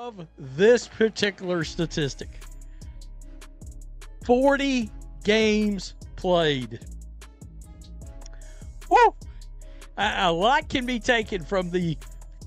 love this particular statistic. 40 games played. Woo! A lot can be taken from the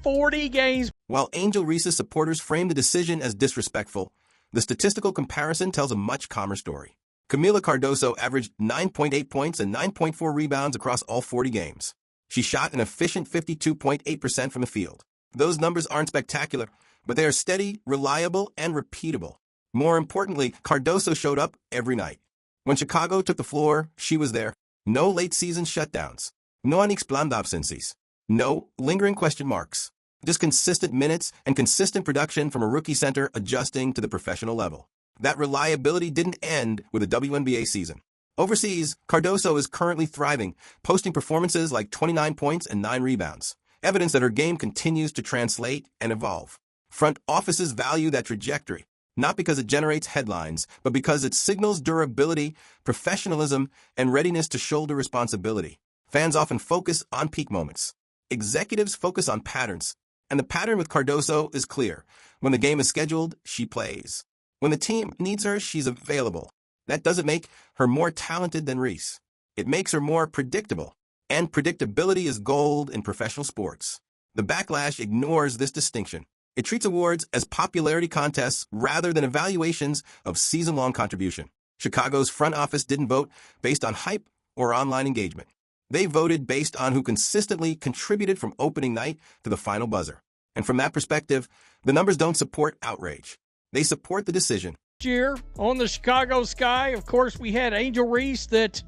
40 games. While Angel Reese's supporters frame the decision as disrespectful, the statistical comparison tells a much calmer story. Camila Cardoso averaged 9.8 points and 9.4 rebounds across all 40 games. She shot an efficient 52.8% from the field. Those numbers aren't spectacular, but they are steady, reliable, and repeatable. More importantly, Cardoso showed up every night. When Chicago took the floor, she was there. No late-season shutdowns. No unexplained absences. No lingering question marks. Just consistent minutes and consistent production from a rookie center adjusting to the professional level. That reliability didn't end with the WNBA season. Overseas, Cardoso is currently thriving, posting performances like 29 points and 9 rebounds. Evidence that her game continues to translate and evolve. Front offices value that trajectory, not because it generates headlines, but because it signals durability, professionalism, and readiness to shoulder responsibility. Fans often focus on peak moments. Executives focus on patterns. And the pattern with Cardoso is clear. When the game is scheduled, she plays. When the team needs her, she's available. That doesn't make her more talented than Reese. It makes her more predictable. And predictability is gold in professional sports. The backlash ignores this distinction. It treats awards as popularity contests rather than evaluations of season-long contribution. Chicago's front office didn't vote based on hype or online engagement. They voted based on who consistently contributed from opening night to the final buzzer. And from that perspective, the numbers don't support outrage. They support the decision. Year on the Chicago Sky, of course, we had Angel Reese that,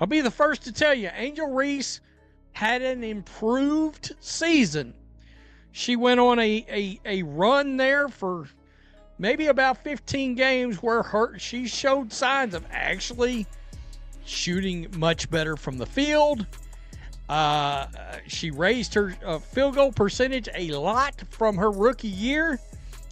I'll be the first to tell you, Angel Reese had an improved season. She went on a run there for maybe about 15 games where she showed signs of actually shooting much better from the field. She raised her field goal percentage a lot from her rookie year.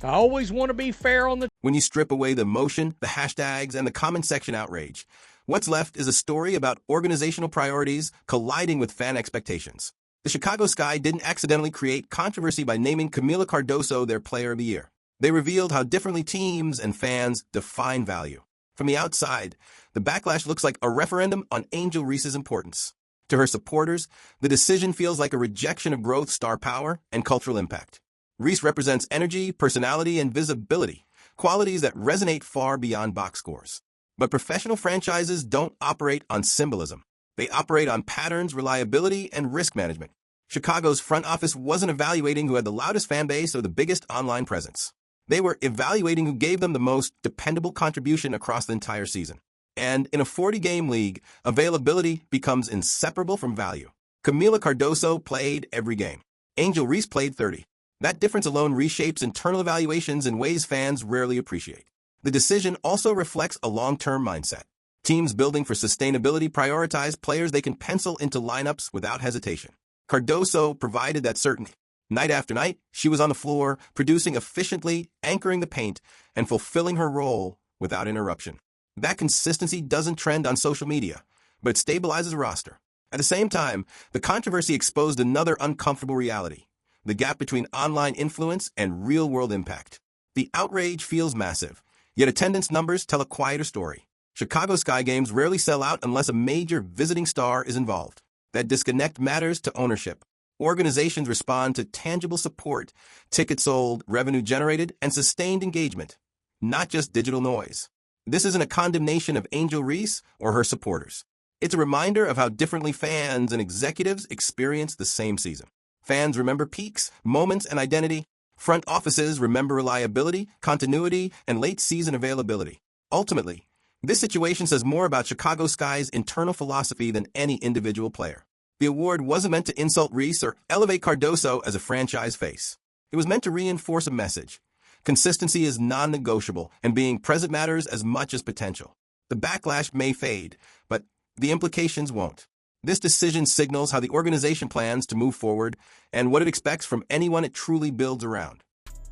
I always want to be fair on the... When you strip away the emotion, the hashtags, and the comment section outrage, what's left is a story about organizational priorities colliding with fan expectations. The Chicago Sky didn't accidentally create controversy by naming Camila Cardoso their Player of the Year. They revealed how differently teams and fans define value. From the outside, the backlash looks like a referendum on Angel Reese's importance. To her supporters, the decision feels like a rejection of growth, star power, and cultural impact. Reese represents energy, personality, and visibility, qualities that resonate far beyond box scores. But professional franchises don't operate on symbolism. They operate on patterns, reliability, and risk management. Chicago's front office wasn't evaluating who had the loudest fan base or the biggest online presence. They were evaluating who gave them the most dependable contribution across the entire season. And in a 40-game league, availability becomes inseparable from value. Camila Cardoso played every game. Angel Reese played 30. That difference alone reshapes internal evaluations in ways fans rarely appreciate. The decision also reflects a long-term mindset. Teams building for sustainability prioritize players they can pencil into lineups without hesitation. Cardoso provided that certainty. Night after night, she was on the floor, producing efficiently, anchoring the paint, and fulfilling her role without interruption. That consistency doesn't trend on social media, but it stabilizes a roster. At the same time, the controversy exposed another uncomfortable reality: the gap between online influence and real-world impact. The outrage feels massive, yet attendance numbers tell a quieter story. Chicago Sky games rarely sell out unless a major visiting star is involved. That disconnect matters to ownership. Organizations respond to tangible support, tickets sold, revenue generated, and sustained engagement, not just digital noise. This isn't a condemnation of Angel Reese or her supporters. It's a reminder of how differently fans and executives experience the same season. Fans remember peaks, moments, and identity. Front offices remember reliability, continuity, and late-season availability. Ultimately, this situation says more about Chicago Sky's internal philosophy than any individual player. The award wasn't meant to insult Reese or elevate Cardoso as a franchise face. It was meant to reinforce a message. Consistency is non-negotiable, and being present matters as much as potential. The backlash may fade, but the implications won't. This decision signals how the organization plans to move forward and what it expects from anyone it truly builds around.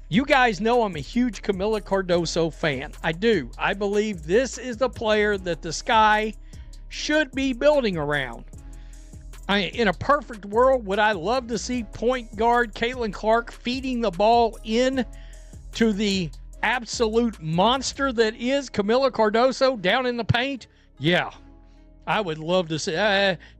You guys know I'm a huge Camila Cardoso fan. I do. I believe this is the player that the Sky should be building around. In a perfect world, would I love to see point guard Caitlin Clark feeding the ball in to the absolute monster that is Camila Cardoso down in the paint, yeah, I would love to see.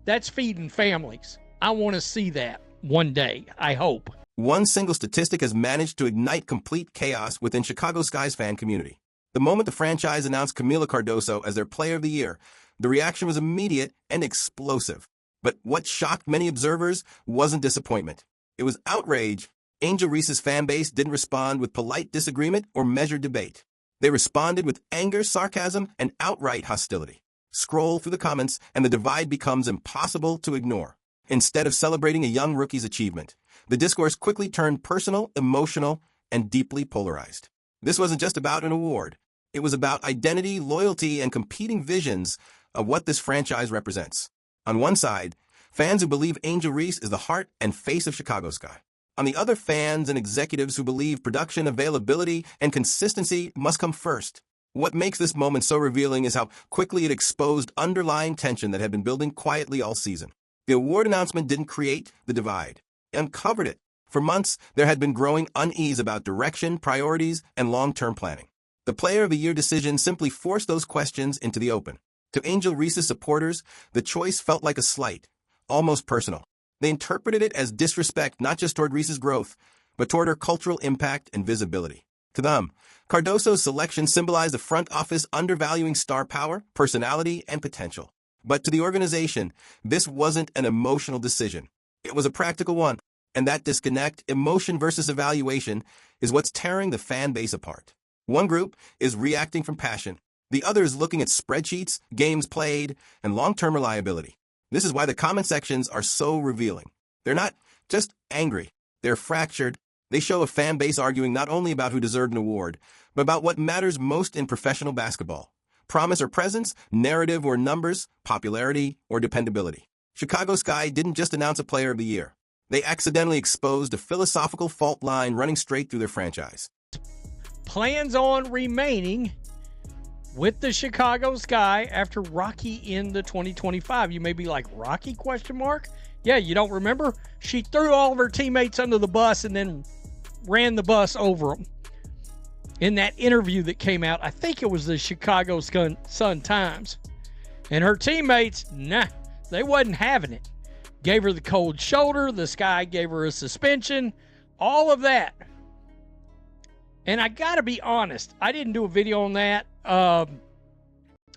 That's feeding families. I want to see that one day, I hope. One single statistic has managed to ignite complete chaos within Chicago Sky's fan community. The moment the franchise announced Camila Cardoso as their Player of the Year, the reaction was immediate and explosive. But what shocked many observers wasn't disappointment. It was outrage. Angel Reese's fan base didn't respond with polite disagreement or measured debate. They responded with anger, sarcasm, and outright hostility. Scroll through the comments, and the divide becomes impossible to ignore. Instead of celebrating a young rookie's achievement, the discourse quickly turned personal, emotional, and deeply polarized. This wasn't just about an award. It was about identity, loyalty, and competing visions of what this franchise represents. On one side, fans who believe Angel Reese is the heart and face of Chicago Sky. On the other, fans and executives who believe production, availability, and consistency must come first. What makes this moment so revealing is how quickly it exposed underlying tension that had been building quietly all season. The award announcement didn't create the divide. It uncovered it. For months, there had been growing unease about direction, priorities, and long-term planning. The Player of the Year decision simply forced those questions into the open. To Angel Reese's supporters, the choice felt like a slight, almost personal. They interpreted it as disrespect not just toward Reese's growth, but toward her cultural impact and visibility. To them, Cardoso's selection symbolized the front office undervaluing star power, personality, and potential. But to the organization, this wasn't an emotional decision. It was a practical one. And that disconnect, emotion versus evaluation, is what's tearing the fan base apart. One group is reacting from passion. The other is looking at spreadsheets, games played, and long-term reliability. This is why the comment sections are so revealing. They're not just angry. They're fractured. They show a fan base arguing not only about who deserved an award, but about what matters most in professional basketball. Promise or presence, narrative or numbers, popularity or dependability. Chicago Sky didn't just announce a Player of the Year. They accidentally exposed a philosophical fault line running straight through their franchise. Plans on remaining with the Chicago Sky after Rocky in the 2025. You may be like, Rocky, question mark? Yeah, you don't remember? She threw all of her teammates under the bus and then ran the bus over them. In that interview that came out, I think it was the Chicago Sun-Times. And her teammates, nah, they wasn't having it. Gave her the cold shoulder. The Sky gave her a suspension. All of that. And I got to be honest, I didn't do a video on that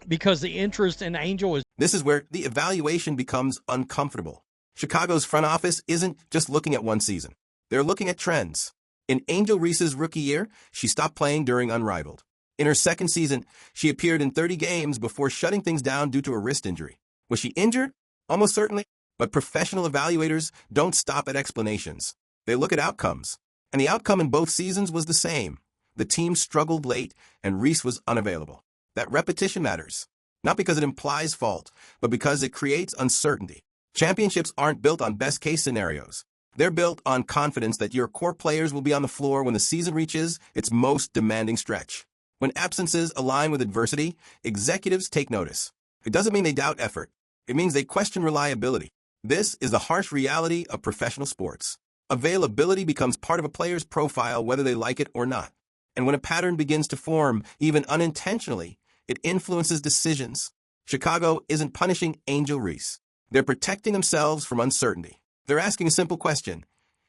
because the interest in Angel is... This is where the evaluation becomes uncomfortable. Chicago's front office isn't just looking at one season. They're looking at trends. In Angel Reese's rookie year, she stopped playing during Unrivaled. In her second season, she appeared in 30 games before shutting things down due to a wrist injury. Was she injured? Almost certainly. But professional evaluators don't stop at explanations. They look at outcomes. And the outcome in both seasons was the same. The team struggled late, and Reese was unavailable. That repetition matters. Not because it implies fault, but because it creates uncertainty. Championships aren't built on best-case scenarios. They're built on confidence that your core players will be on the floor when the season reaches its most demanding stretch. When absences align with adversity, executives take notice. It doesn't mean they doubt effort. It means they question reliability. This is the harsh reality of professional sports. Availability becomes part of a player's profile whether they like it or not. And when a pattern begins to form, even unintentionally, it influences decisions. Chicago isn't punishing Angel Reese. They're protecting themselves from uncertainty. They're asking a simple question.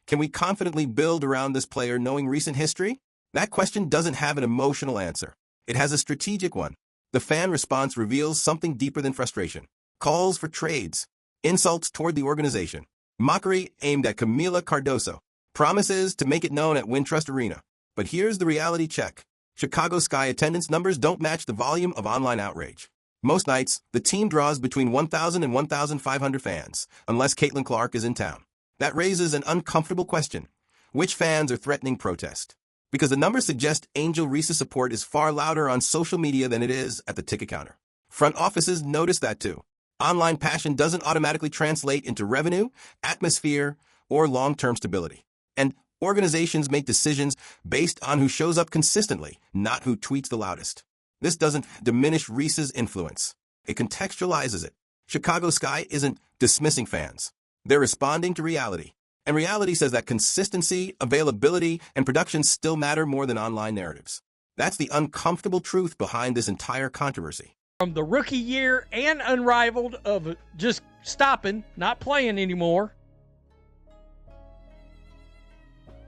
Can we confidently build around this player knowing recent history? That question doesn't have an emotional answer. It has a strategic one. The fan response reveals something deeper than frustration. Calls for trades. Insults toward the organization. Mockery aimed at Camila Cardoso. Promises to make it known at Wintrust Arena. But here's the reality check. Chicago Sky attendance numbers don't match the volume of online outrage. Most nights, the team draws between 1,000 and 1,500 fans, unless Caitlin Clark is in town. That raises an uncomfortable question. Which fans are threatening protest? Because the numbers suggest Angel Reese's support is far louder on social media than it is at the ticket counter. Front offices notice that too. Online passion doesn't automatically translate into revenue, atmosphere, or long-term stability. And organizations make decisions based on who shows up consistently, not who tweets the loudest. This doesn't diminish Reese's influence. It contextualizes it. Chicago Sky isn't dismissing fans. They're responding to reality. And reality says that consistency, availability, and production still matter more than online narratives. That's the uncomfortable truth behind this entire controversy. From the rookie year and unrivaled of just stopping, not playing anymore.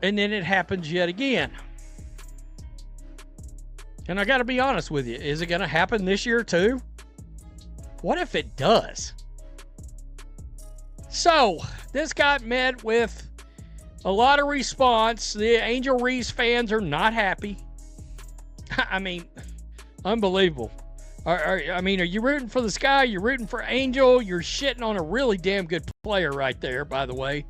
And then it happens yet again. And I got to be honest with you. Is it going to happen this year too? What if it does? So, this got met with a lot of response. The Angel Reese fans are not happy. I mean, unbelievable. Are you rooting for the Sky? You're rooting for Angel? You're shitting on a really damn good player right there, by the way.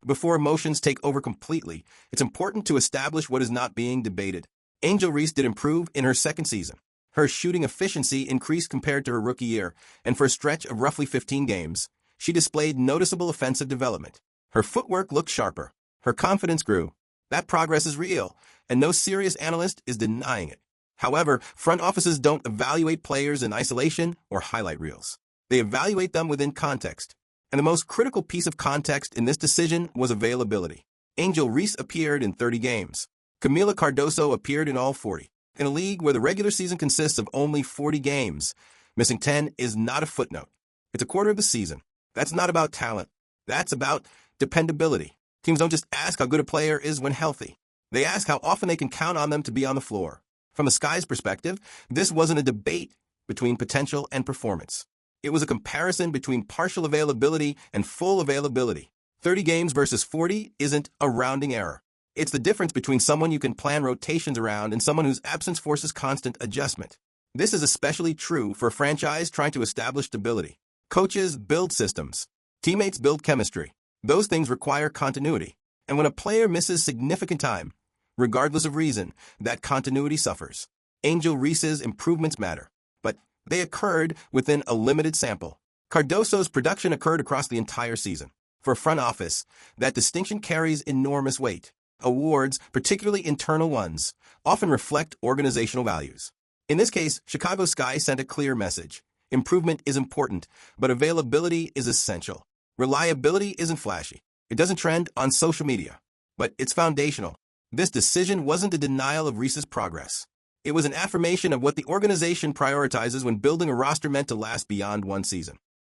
Before emotions take over completely, it's important to establish what is not being debated. Angel Reese did improve in her second season. Her shooting efficiency increased compared to her rookie year, and for a stretch of roughly 15 games, she displayed noticeable offensive development. Her footwork looked sharper. Her confidence grew. That progress is real, and no serious analyst is denying it. However, front offices don't evaluate players in isolation or highlight reels. They evaluate them within context. And the most critical piece of context in this decision was availability. Angel Reese appeared in 30 games. Camila Cardoso appeared in all 40. In a league where the regular season consists of only 40 games, missing 10 is not a footnote. It's a quarter of the season. That's not about talent. That's about dependability. Teams don't just ask how good a player is when healthy. They ask how often they can count on them to be on the floor. From the Sky's perspective, this wasn't a debate between potential and performance. It was a comparison between partial availability and full availability. 30 games versus 40 isn't a rounding error. It's the difference between someone you can plan rotations around and someone whose absence forces constant adjustment. This is especially true for a franchise trying to establish stability. Coaches build systems. Teammates build chemistry. Those things require continuity. And when a player misses significant time, regardless of reason, that continuity suffers. Angel Reese's improvements matter, but they occurred within a limited sample. Cardoso's production occurred across the entire season. For a front office, that distinction carries enormous weight. Awards, particularly internal ones, often reflect organizational values. In this case, Chicago Sky sent a clear message. Improvement is important, but availability is essential. Reliability isn't flashy. It doesn't trend on social media, but it's foundational. This decision wasn't a denial of Reese's progress. It was an affirmation of what the organization prioritizes when building a roster meant to last beyond one season.